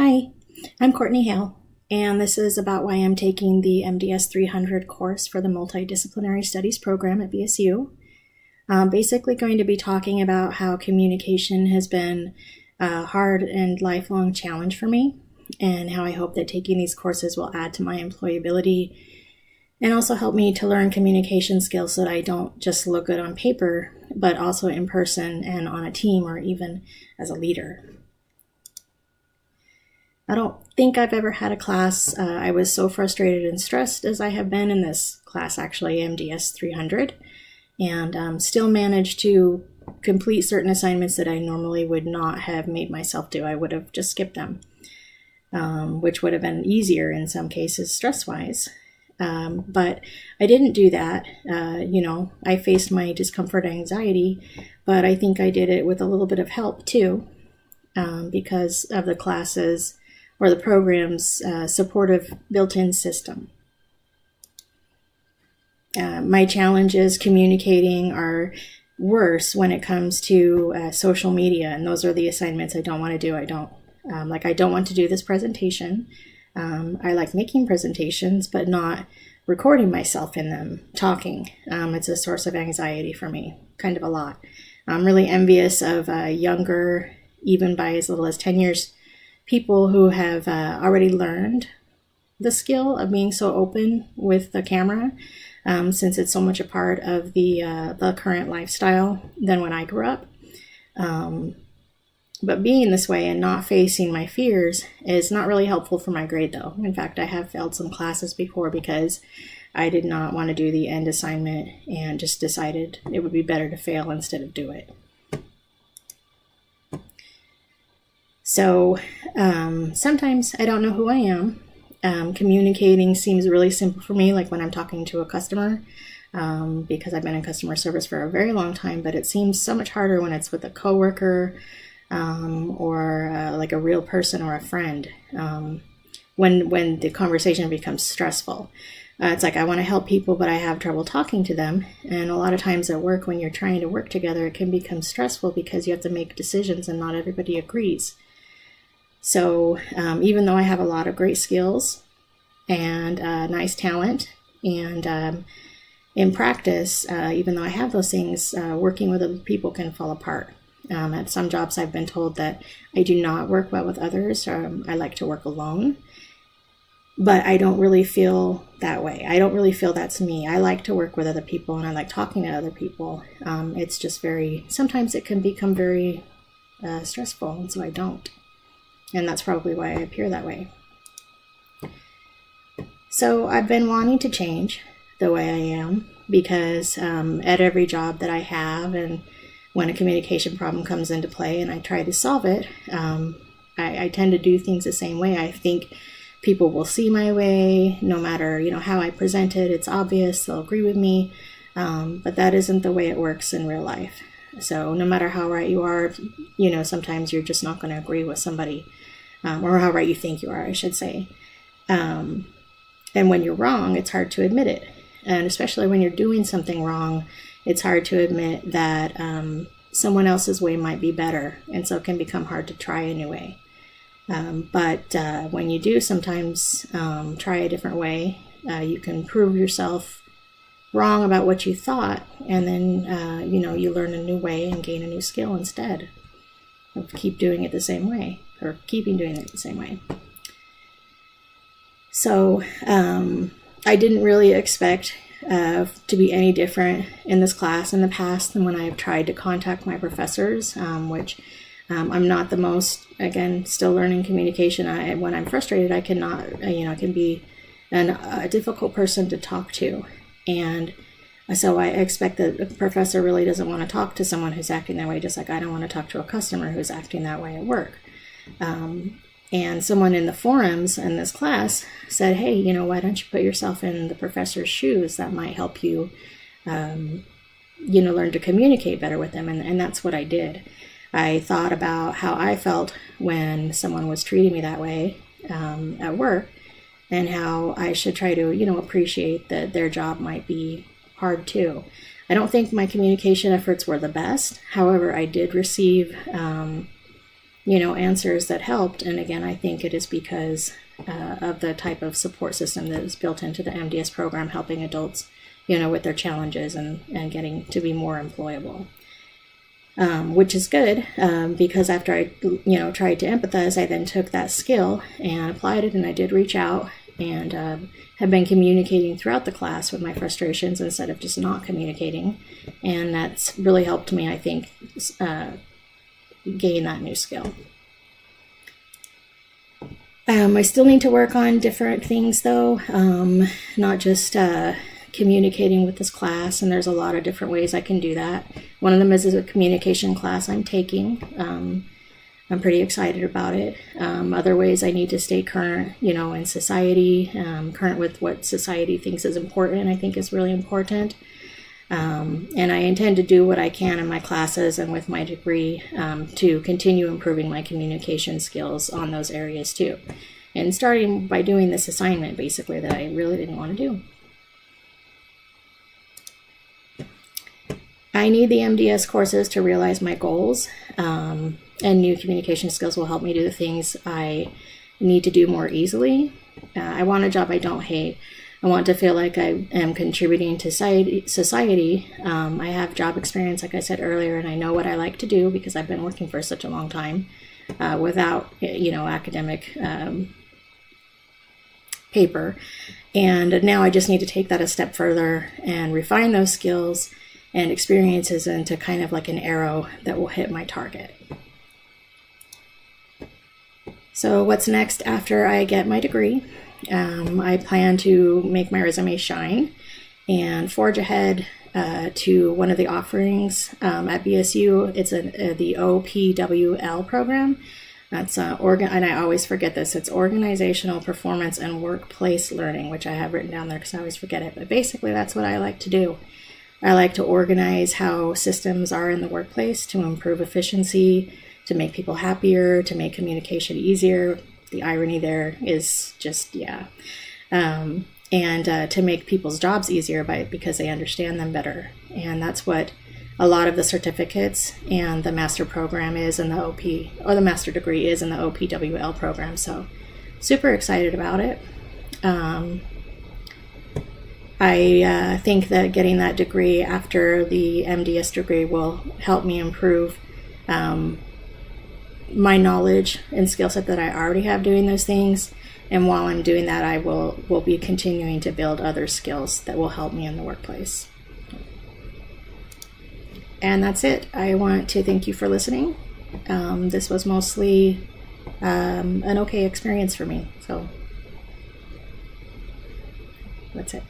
Hi, I'm Courtney Hale, and this is about why I'm taking the MDS 300 course for the Multidisciplinary Studies program at BSU. I'm basically going to be talking about how communication has been a hard and lifelong challenge for me, and how I hope that taking these courses will add to my employability and also help me to learn communication skills so that I don't just look good on paper, but also in person and on a team or even as a leader. I don't think I've ever had a class I was so frustrated and stressed as I have been in this class, actually, MDS 300, and still managed to complete certain assignments that I normally would not have made myself do. I would have just skipped them, which would have been easier in some cases stress-wise. But I didn't do that. I faced my discomfort and anxiety, but I think I did it with a little bit of help too, because of the classes or the program's supportive built-in system. My challenges communicating are worse when it comes to social media, and those are the assignments I don't want to do. I don't want to do this presentation. I like making presentations, but not recording myself in them, talking. It's a source of anxiety for me, kind of a lot. I'm really envious of younger, even by as little as 10 years, people who have already learned the skill of being so open with the camera, since it's so much a part of the current lifestyle than when I grew up. But being this way and not facing my fears is not really helpful for my grade, though. In fact, I have failed some classes before because I did not want to do the end assignment and just decided it would be better to fail instead of do it. So sometimes I don't know who I am. Communicating seems really simple for me, like when I'm talking to a customer, because I've been in customer service for a very long time, but it seems so much harder when it's with a coworker, or like a real person or a friend, when the conversation becomes stressful. It's like I want to help people, but I have trouble talking to them. And a lot of times at work, when you're trying to work together, it can become stressful because you have to make decisions and not everybody agrees. So even though I have a lot of great skills and nice talent, and in practice, even though I have those things, working with other people can fall apart. At some jobs, I've been told that I do not work well with others, or I like to work alone. But I don't really feel that way. I don't really feel that's me. I like to work with other people, and I like talking to other people. It's just sometimes it can become very stressful, and so I don't. And that's probably why I appear that way. So I've been wanting to change the way I am because at every job that I have, and when a communication problem comes into play and I try to solve it, I tend to do things the same way. I think people will see my way, no matter how I present it. It's obvious, they'll agree with me, but that isn't the way it works in real life. So no matter how right you are, sometimes you're just not going to agree with somebody, or how right you think you are, I should say. And when you're wrong, it's hard to admit it. And especially when you're doing something wrong, it's hard to admit that someone else's way might be better. And so it can become hard to try a new way. But when you do sometimes try a different way, you can prove yourself wrong about what you thought, and then you learn a new way and gain a new skill instead of keeping doing it the same way. So I didn't really expect to be any different in this class in the past than when I've tried to contact my professors, which I'm not the most, again, still learning communication. When I'm frustrated, I cannot, I can be a difficult person to talk to. And so I expect that a professor really doesn't want to talk to someone who's acting that way, just like I don't want to talk to a customer who's acting that way at work. And someone in the forums in this class said, hey, why don't you put yourself in the professor's shoes? That might help you, learn to communicate better with them. And that's what I did. I thought about how I felt when someone was treating me that way at work, and how I should try to, appreciate that their job might be hard too. I don't think my communication efforts were the best. However, I did receive, answers that helped. And again, I think it is because of the type of support system that is built into the MDS program, helping adults, with their challenges and getting to be more employable. Which is good, because after I, tried to empathize, I then took that skill and applied it, and I did reach out and have been communicating throughout the class with my frustrations instead of just not communicating. And that's really helped me, I think, gain that new skill. I still need to work on different things, though, not just communicating with this class, and there's a lot of different ways I can do that. One of them is a communication class I'm taking. I'm pretty excited about it. Other ways I need to stay current, in society, current with what society thinks is important, I think is really important. And I intend to do what I can in my classes and with my degree to continue improving my communication skills on those areas too. And starting by doing this assignment, basically, that I really didn't want to do. I need the MDS courses to realize my goals, and new communication skills will help me do the things I need to do more easily. I want a job I don't hate. I want to feel like I am contributing to society. I have job experience, like I said earlier, and I know what I like to do because I've been working for such a long time without, academic paper. And now I just need to take that a step further and refine those skills and experiences into kind of like an arrow that will hit my target. So what's next after I get my degree? I plan to make my resume shine and forge ahead to one of the offerings at BSU. It's the OPWL program. That's and I always forget this. It's Organizational Performance and Workplace Learning, which I have written down there because I always forget it. But basically, that's what I like to do. I like to organize how systems are in the workplace to improve efficiency, to make people happier, to make communication easier. The irony there is just, and to make people's jobs easier because they understand them better. And that's what a lot of the certificates and the master program is in the OP, or the master degree is in the OPWL program. So super excited about it. I think that getting that degree after the MDS degree will help me improve my knowledge and skill set that I already have doing those things. And while I'm doing that, I will be continuing to build other skills that will help me in the workplace. And that's it. I want to thank you for listening. This was mostly an okay experience for me. So that's it.